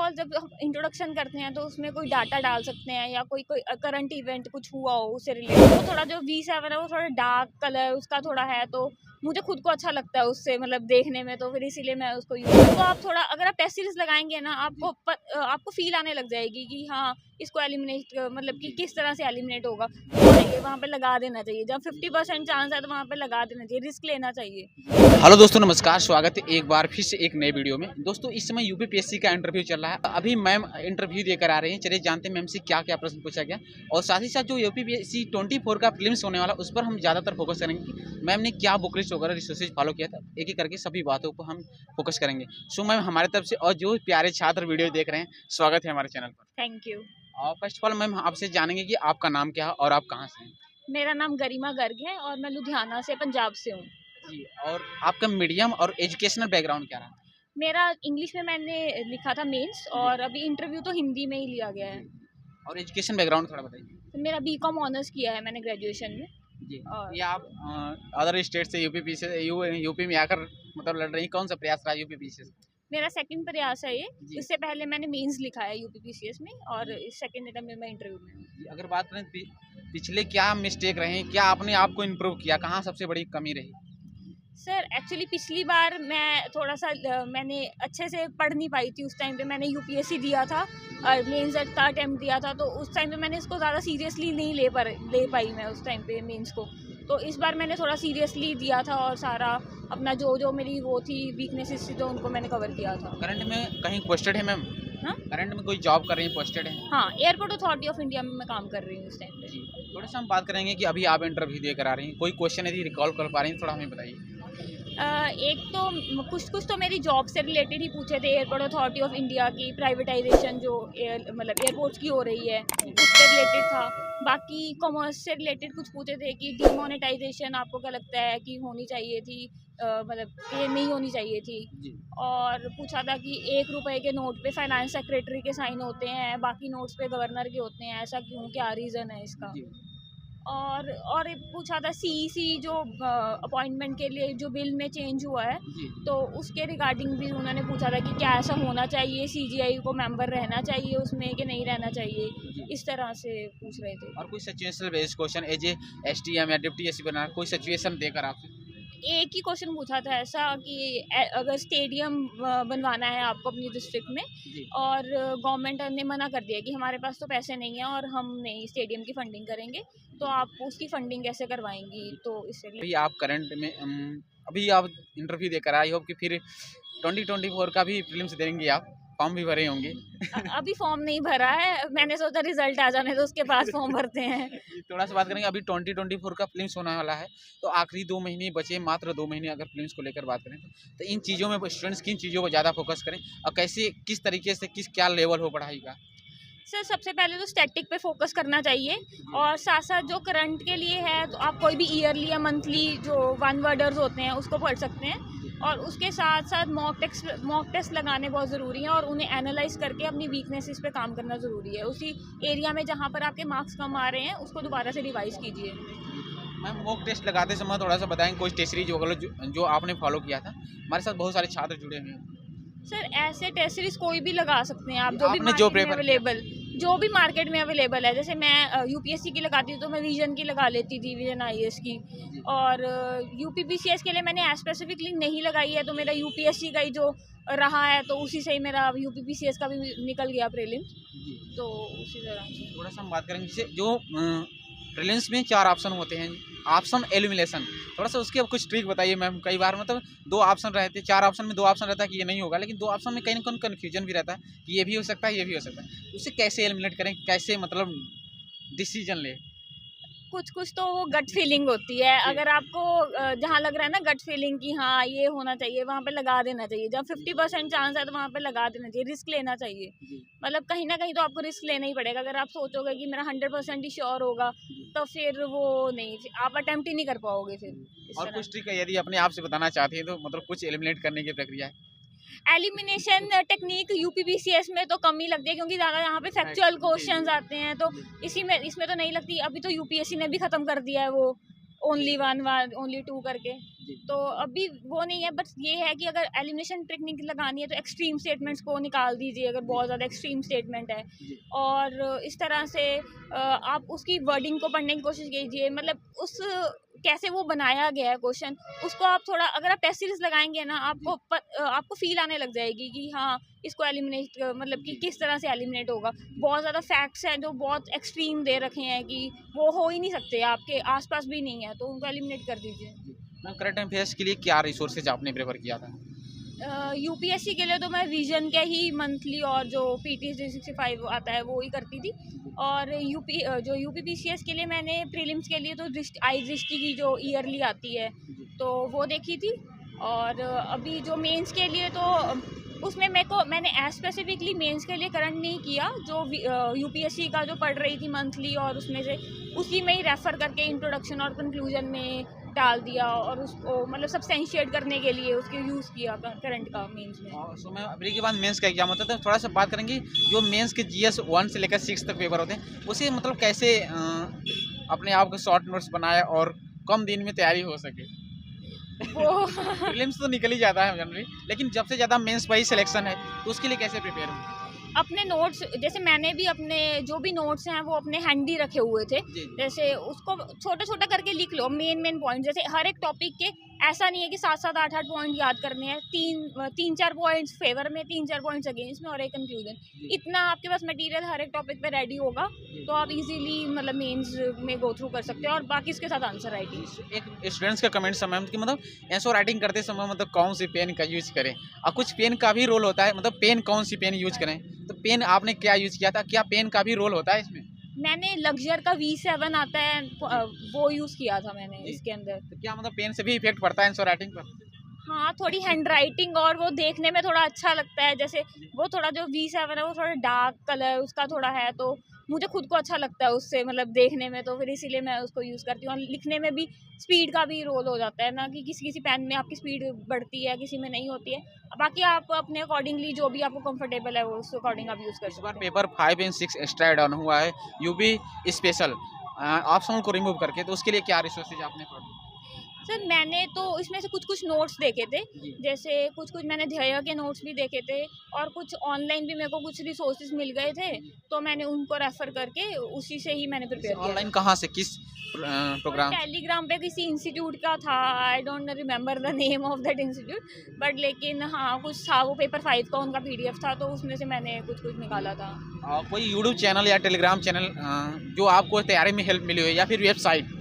All जब हम introduction करते हैं तो उसमें कोई डाटा डाल सकते हैं या कोई कोई करंट इवेंट कुछ हुआ हो उससे रिलेटेड। तो थोड़ा जो V7 है वो थोड़ा डार्क कलर उसका थोड़ा है, तो मुझे खुद को अच्छा लगता है उससे, मतलब देखने में, तो फिर इसीलिए मैं उसको यूज। तो आप थोड़ा अगर आप टेस्ट सीरीज लगाएंगे ना, आपको फील आने लग जाएगी कि हाँ इसको एलिमिनेट, मतलब कि किस तरह से एलिमिनेट होगा, तो वहाँ पे लगा देना चाहिए। जब 50% चांस है तो वहाँ पे लगा देना चाहिए, रिस्क लेना चाहिए। हेलो दोस्तों, नमस्कार। स्वागत है एक बार फिर से एक नए वीडियो में। दोस्तों, इस समय यूपीपीएससी का इंटरव्यू चल रहा है। अभी मैम इंटरव्यू देकर आ रही हैं। चलिए जानते हैं मैम से क्या क्या प्रश्न पूछा गया, और साथ ही साथ जो यूपीपीएससी 24 का प्रीलिम्स होने वाला उस पर हम ज़्यादातर फोकस करेंगे कि मैम ने क्या बुक लिस्ट वगैरह रिसोर्सेज फॉलो किया था। एक एक करके सभी बातों को हम फोकस करेंगे। सो मैम, हमारे तरफ से और जो प्यारे छात्र वीडियो देख रहे हैं, स्वागत है हमारे चैनल पर। Thank you. और फर्स्ट ऑफ ऑल मैम, आपसे जानेंगे कि आपका नाम क्या है और आप कहाँ से हैं। मेरा नाम गरिमा गर्ग है और मैं लुधियाना से, पंजाब से हूँ। जी, और आपका मीडियम और एजुकेशनल बैकग्राउंड क्या रहा। मेरा इंग्लिश में मैंने लिखा था मेंस, और अभी इंटरव्यू तो हिंदी में ही लिया गया है। और एजुकेशन बैकग्राउंड थोड़ा बताइए। तो मेरा बीकॉम ऑनर्स किया है मैंने ग्रेजुएशन में। जी, और ये आप अदर स्टेट से यूपी से यूपी में आकर मतलब लड़ रही, कौन सा प्रयास रहा यूपी से। मेरा सेकंड प्रयास है ये। जी। इससे पहले मैंने मेंस लिखा है यूपीपीसीएस में, और इस सेकंड अटेम्प्ट में मैं इंटरव्यू में हूँ। जी, अगर बात करें पिछले क्या मिस्टेक रहे, क्या आपने आपको इम्प्रूव किया, कहाँ सबसे बड़ी कमी रही। सर एक्चुअली पिछली बार मैं थोड़ा सा मैंने अच्छे से पढ़ नहीं पाई थी। उस टाइम पे मैंने यूपीएससी दिया था और मेंस का अटेम्प्ट दिया था, तो उस टाइम पे मैंने इसको ज़्यादा सीरियसली नहीं ले पाई मैं उस टाइम पे मेंस को। तो इस बार मैंने थोड़ा सीरियसली दिया था और सारा अपना जो मेरी वो थी वीकनेसेस थी तो उनको मैंने कवर किया था। करंट में कहीं पोस्टेड है मैम। हाँ, करंट में कोई जॉब कर रही है, पोस्टेड है। हाँ, एयरपोर्ट अथॉरिटी ऑफ इंडिया में मैं काम कर रही हूँ इस टाइम पे। जी, थोड़ा सा हम बात करेंगे कि अभी आप इंटरव्यू देकर आ रही हैं, कोई क्वेश्चन यदि रिकॉल कर पा रही हैं थोड़ा हमें बताइए। एक तो कुछ तो मेरी जॉब से रिलेटेड ही पूछे थे। एयरपोर्ट अथॉरिटी ऑफ इंडिया की प्राइवेटाइजेशन जो मतलब एयरपोर्ट्स की हो रही है उससे रिलेटेड था। बाकी कॉमर्स से रिलेटेड कुछ पूछे थे कि डीमोनेटाइजेशन आपको क्या लगता है कि होनी चाहिए थी, मतलब ये नहीं होनी चाहिए थी। जी। और पूछा था कि 1 रुपए के नोट पे फाइनेंस सेक्रेटरी के साइन होते हैं, बाकी नोट्स पे गवर्नर के होते हैं, ऐसा क्यों, क्या रीज़न है इसका। जी। और एक पूछा था सीईसी जो अपॉइंटमेंट के लिए जो बिल में चेंज हुआ है, जी। तो उसके रिगार्डिंग भी उन्होंने पूछा था कि क्या ऐसा होना चाहिए, सीजीआई को मेंबर रहना चाहिए उसमें कि नहीं रहना चाहिए। जी। इस तरह से पूछ रहे थे। और कोई situational based question as a SDM या डिप्टी एसपी बना, कोई सिचुएशन देकर आपसे। एक ही क्वेश्चन पूछा था ऐसा कि अगर स्टेडियम बनवाना है आपको अपनी डिस्ट्रिक्ट में, जी। और गवर्नमेंट ने मना कर दिया कि हमारे पास तो पैसे नहीं है और हम नहीं स्टेडियम की फंडिंग करेंगे, तो आप उसकी फंडिंग कैसे करवाएंगी, तो इससे अभी आप करंट में अभी आप इंटरव्यू देकर आई होप कि फिर 2024 का भी प्रीलिम्स देंगे, आप फॉर्म भी भरे होंगे। अभी फॉर्म नहीं भरा है, मैंने सोचा रिजल्ट आ जाने तो उसके बाद फॉर्म भरते हैं। थोड़ा सा बात करेंगे, अभी 2024 का प्रीलिम्स होने वाला है, तो आखिरी 2 महीने बचे, मात्र 2 महीने अगर प्रीलिम्स को लेकर बात करें तो इन चीज़ों में स्टूडेंट्स किन चीज़ों पर ज़्यादा फोकस करें और कैसे किस तरीके से क्या लेवल हो पढ़ाई का। सर सबसे पहले तो स्टैटिक पे फोकस करना चाहिए, और साथ साथ जो करंट के लिए है तो आप कोई भी ईयरली या मंथली जो वन वर्डर्स होते हैं उसको पढ़ सकते हैं, और उसके साथ साथ मॉक टेस्ट लगाने बहुत ज़रूरी हैं, और उन्हें एनालाइज करके अपनी वीकनेसेस पे काम करना ज़रूरी है। उसी एरिया में जहाँ पर आपके मार्क्स कम आ रहे हैं उसको दोबारा से रिवाइज कीजिए। मैम, मॉक टेस्ट लगाते समय थोड़ा सा बताएंगे कोई टेस्ट सीरीज जो आपने फॉलो किया था। हमारे साथ बहुत सारे छात्र जुड़े हुए हैं। सर ऐसे टेस्ट सीरीज कोई भी लगा सकते हैं आप, जो भी आपने जो मार्केट में प्रेफर अवेलेबल, जो भी मार्केट में अवेलेबल है। जैसे मैं यूपीएससी की लगाती हूँ तो मैं विजन की लगा लेती थी, विजन आईएएस की। और यूपीपीसीएस के लिए मैंने स्पेसिफिकली नहीं लगाई है, तो मेरा यूपीएससी का ही जो रहा है तो उसी से ही मेरा यूपीपीसीएस का भी निकल गया प्रीलिम्स। तो उसी तरह से थोड़ा सा हम बात करेंगे जैसे जो प्रीलिम्स में 4 ऑप्शन होते हैं, ऑप्शन एलिमिनेशन, थोड़ा सा उसके अब कुछ ट्रिक बताइए मैम। कई बार मतलब 2 ऑप्शन रहते हैं, 4 ऑप्शन में 2 ऑप्शन रहता है कि ये नहीं होगा, लेकिन 2 ऑप्शन में कहीं ना कहीं कन्फ्यूजन भी रहता है कि ये भी हो सकता है, ये भी हो सकता है। उसे कैसे एलिमिनेट करें, कैसे मतलब डिसीजन ले। कुछ तो वो गट फीलिंग होती है। अगर आपको जहाँ लग रहा है ना गट फीलिंग कि हाँ ये होना चाहिए, वहाँ पे लगा देना चाहिए। जब 50% चांस है तो वहाँ पे लगा देना चाहिए, रिस्क लेना चाहिए। मतलब कहीं ना कहीं तो आपको रिस्क लेना ही पड़ेगा। अगर आप सोचोगे कि मेरा 100% ही श्योर होगा, तो फिर वो नहीं, आप अटेम्प्ट ही नहीं कर पाओगे फिर इस और तरह। कुछ ट्रिक है यदि अपने आप से बताना चाहती है तो, मतलब कुछ एलिमिनेट करने की प्रक्रिया है। एलिमिनेशन टेक्निक यूपीपीसीएस में तो कम ही लगती है, क्योंकि ज़्यादा यहाँ पे फैक्चुअल क्वेश्चंस आते हैं, तो इसमें तो नहीं लगती। अभी तो यूपीएससी ने भी ख़त्म कर दिया है वो only one one only two करके। जी। तो अभी वो नहीं है, बस ये है कि अगर एलिमिनेशन टेक्निक लगानी है तो एक्सट्रीम स्टेटमेंट्स को निकाल दीजिए अगर बहुत ज़्यादा एक्सट्रीम स्टेटमेंट है। जी। और इस तरह से आप उसकी वर्डिंग को पढ़ने की कोशिश कीजिए, मतलब उस कैसे वो बनाया गया है क्वेश्चन, उसको आप थोड़ा, अगर आप टेस्ट सीरीज लगाएंगे ना, आपको फील आने लग जाएगी कि हाँ इसको एलिमिनेट, मतलब कि किस तरह से एलिमिनेट होगा। बहुत ज़्यादा फैक्ट्स हैं जो बहुत एक्सट्रीम दे रखे हैं कि वो हो ही नहीं सकते, आपके आसपास भी नहीं है, तो उनको एलिमिनेट कर दीजिए। मैम करंट अफेयर्स के लिए क्या रिसोर्सेज आपने प्रेफर किया था? यूपीएससी के लिए तो मैं विजन के ही मंथली और जो पीटी 365 आता है वो ही करती थी। और जो यूपीपीसीएस के लिए मैंने प्रीलिम्स के लिए तो आई दृष्टि की जो ईयरली आती है तो वो देखी थी। और अभी जो मेंस के लिए तो उसमें मैंने स्पेसिफिकली मेंस के लिए करंट नहीं किया, जो यूपीएससी का जो पढ़ रही थी मंथली और उसमें से उसी में ही रेफ़र करके इंट्रोडक्शन और कंक्लूजन में डाल दिया और उसको मतलब सब्सटेंशिएट करने के लिए उसके यूज़ किया करंट का मेंस में। सो मैं अभी के बाद मेंस का एग्जाम होता है तो थोड़ा सा बात करेंगे जो मेंस के जीएस 1 से लेकर 6 तक पेपर होते हैं उसे मतलब कैसे अपने आप को शॉर्ट नोट्स बनाए और कम दिन में तैयारी हो सके। वो प्रीलिम्स तो निकल ही जाता है जनरली, लेकिन जब से ज़्यादा मेंस वही सिलेक्शन है तो उसके लिए कैसे प्रिपेयर हो? अपने नोट्स, जैसे मैंने भी अपने जो भी नोट्स हैं वो अपने हैंडी रखे हुए थे, जैसे उसको छोटा छोटा करके लिख लो मेन पॉइंट। जैसे हर एक टॉपिक के ऐसा नहीं है कि 7-7 8-8 पॉइंट याद करने हैं, 3-4 पॉइंट्स फेवर में, 3-4 पॉइंट्स अगेंस्ट में और एक कंक्लूजन। इतना आपके पास मटेरियल हर एक टॉपिक पे रेडी होगा तो आप इजीली मतलब मेंस में गो थ्रू कर सकते हो और बाकी इसके साथ आंसर राइटिंग। एक स्टूडेंट्स का कमेंट समय कि मतलब आंसर राइटिंग करते समय मतलब कौन सी पेन का यूज करें, और कुछ पेन का भी रोल होता है, मतलब पेन कौन सी पेन यूज करें, तो पेन आपने क्या यूज किया था, क्या पेन का भी रोल होता है इसमें? मैंने लग्जर का V7 आता है वो यूज़ किया था मैंने इसके अंदर। तो क्या मतलब पेन से भी इफेक्ट पड़ता है आंसर राइटिंग पर? हाँ, थोड़ी हैंड राइटिंग और वो देखने में थोड़ा अच्छा लगता है, जैसे वो थोड़ा जो V7 है वो थोड़ा डार्क कलर उसका थोड़ा है तो मुझे खुद को अच्छा लगता है उससे, मतलब देखने में, तो फिर इसीलिए मैं उसको यूज़ करती हूँ। और लिखने में भी स्पीड का भी रोल हो जाता है ना, कि किसी किसी पेन में आपकी स्पीड बढ़ती है, किसी में नहीं होती है। बाकी आप अपने अकॉर्डिंगली जो भी आपको कंफर्टेबल है वो उस अकॉर्डिंग आप यूज़ कर इस बार सकते हैं। Paper 5 and 6 extra add on हुआ है यूपी स्पेशल ऑप्शनल को रिमूव करके, तो उसके लिए क्या रिसोर्सेज आपने पढ़े? सर मैंने तो इसमें से कुछ नोट्स देखे थे, जैसे कुछ मैंने ध्येय के नोट्स भी देखे थे और कुछ ऑनलाइन भी मेरे को कुछ रिसोर्सेज मिल गए थे तो मैंने उनको रेफर करके उसी से ही मैंने प्रिपेयर किया। ऑनलाइन कहाँ से, किस प्रोग्राम? टेलीग्राम पे किसी इंस्टीट्यूट का था, I don't remember the name of that institute, but लेकिन हाँ कुछ था, वो पेपर 5 का उनका PDF था तो उसमें से मैंने कुछ निकाला था। कोई यूट्यूब चैनल या टेलीग्राम चैनल जो आपको तैयारी में हेल्प मिली हो, या फिर वेबसाइट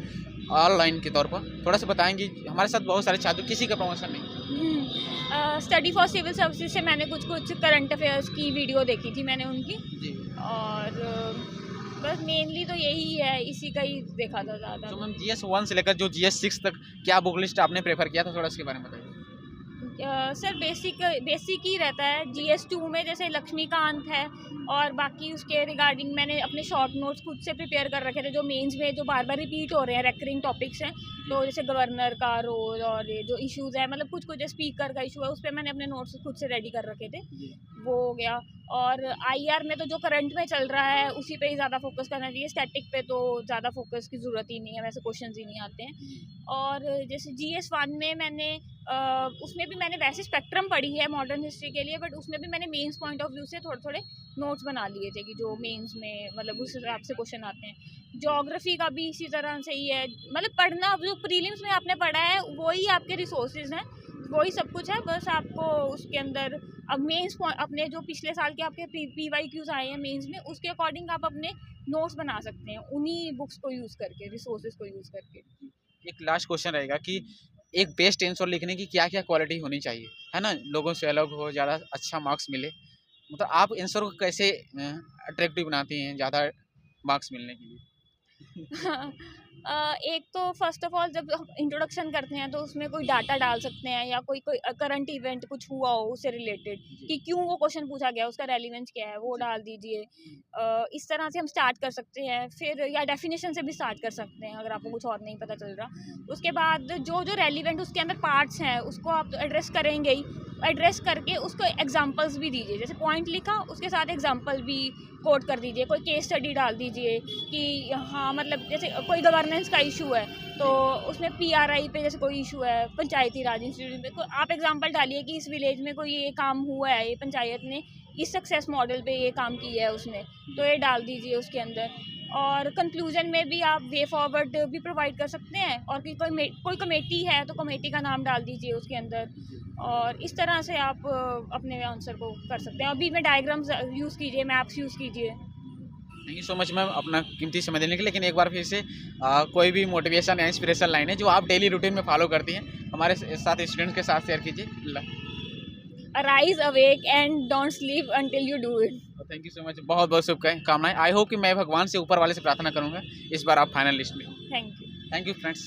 ऑनलाइन के तौर पर थोड़ा सा बताएंगी? हमारे साथ बहुत सारे छात्र, किसी का प्रमोशन नहीं। स्टडी फॉर सिविल सर्विसेज से मैंने कुछ करंट अफेयर्स की वीडियो देखी थी मैंने उनकी जी। और बस मेनली तो यही है, इसी का ही देखा था ज़्यादा। तो मैम GS 1 से लेकर जो GS 6 तक क्या बुक लिस्ट आपने प्रेफर किया था, थोड़ा इसके बारे में बताइए। सर बेसिक ही रहता है। GS 2 में जैसे लक्ष्मीकांत है और बाकी उसके रिगार्डिंग मैंने अपने शॉर्ट नोट्स खुद से प्रिपेयर कर रखे थे जो मेंस में जो बार बार रिपीट हो रहे हैं, रेकरिंग टॉपिक्स हैं, तो जैसे गवर्नर का रोल और ये जो इश्यूज़ है, मतलब कुछ स्पीकर का इशू है, उस पर मैंने अपने नोट्स खुद से रेडी कर रखे थे, वो हो गया। और IR में तो जो करंट में चल रहा है उसी पे ही ज़्यादा फोकस करना चाहिए, स्टैटिक पे तो ज़्यादा फोकस की ज़रूरत ही नहीं है, वैसे क्वेश्चंस ही नहीं आते हैं। और जैसे GS 1 में मैंने उसमें भी मैंने वैसे स्पेक्ट्रम पढ़ी है मॉडर्न हिस्ट्री के लिए, बट उसमें भी मैंने मेंस पॉइंट ऑफ व्यू से थोड़े नोट्स बना लिए थे कि जो मेंस में मतलब उस हिसाब से क्वेश्चन आते हैं। ज्योग्राफी का भी इसी तरह से ही है, मतलब पढ़ना जो प्रीलिम्स में आपने पढ़ा है वही आपके रिसोर्सेज हैं, वही सब कुछ है, बस आपको उसके अंदर अब मेंस अपने जो पिछले साल के आपके PYQs आए हैं मेंस में, उसके अकॉर्डिंग आप अपने नोट्स बना सकते हैं उन्हीं बुक्स को यूज़ करके, रिसोर्सेज को यूज़ करके। एक लास्ट क्वेश्चन रहेगा कि एक बेस्ट आंसर लिखने की क्या क्या क्वालिटी होनी चाहिए, है ना, लोगों से अलग हो, ज़्यादा अच्छा मार्क्स मिले, मतलब आप आंसर को कैसे अट्रैक्टिव बनाती हैं ज़्यादा मार्क्स मिलने के लिए? एक तो फर्स्ट ऑफ ऑल जब हम इंट्रोडक्शन करते हैं तो उसमें कोई डाटा डाल सकते हैं या कोई करंट इवेंट कुछ हुआ हो उससे रिलेटेड कि क्यों वो क्वेश्चन पूछा गया, उसका रेलिवेंस क्या है, वो डाल दीजिए। इस तरह से हम स्टार्ट कर सकते हैं, फिर या डेफिनेशन से भी स्टार्ट कर सकते हैं अगर आपको कुछ और नहीं पता चल रहा। उसके बाद जो रेलिवेंट उसके अंदर पार्ट्स हैं उसको आप एड्रेस करेंगे ही, एड्रेस करके उसको एग्जांपल्स भी दीजिए, जैसे पॉइंट लिखा उसके साथ एग्जांपल भी कोट कर दीजिए, कोई केस स्टडी डाल दीजिए कि हाँ मतलब जैसे कोई गवर्नेंस का इशू है तो उसमें PRI पे जैसे कोई इशू है, पंचायती राज इंस्टीट्यूट में, तो आप एग्जांपल डालिए कि इस विलेज में कोई ये काम हुआ है, ये पंचायत ने इस सक्सेस मॉडल पे ये काम किया है उसने, तो ये डाल दीजिए उसके अंदर। और कंक्लूजन में भी आप वे फॉरवर्ड भी प्रोवाइड कर सकते हैं, और कि कोई कमेटी है तो कमेटी का नाम डाल दीजिए उसके अंदर, और इस तरह से आप अपने आंसर को कर सकते हैं। अभी में डायग्राम्स यूज़ कीजिए, मैप्स यूज़ कीजिए। Thank you so much ma'am अपना कीमती समय देने के लिए। लेकिन एक बार फिर से कोई भी मोटिवेशन या इंस्पिरेशन लाइन है जो आप डेली रूटीन में फॉलो करती हैं हमारे साथ स्टूडेंट्स के साथ शेयर कीजिए। Arise, awake and don't sleep until you do it. Thank you so much, बहुत बहुत शुभकामनाएं। आई होप कि मैं भगवान से ऊपर वाले से प्रार्थना करूंगा इस बार आप फाइनल लिस्ट में। Thank you. Thank you friends.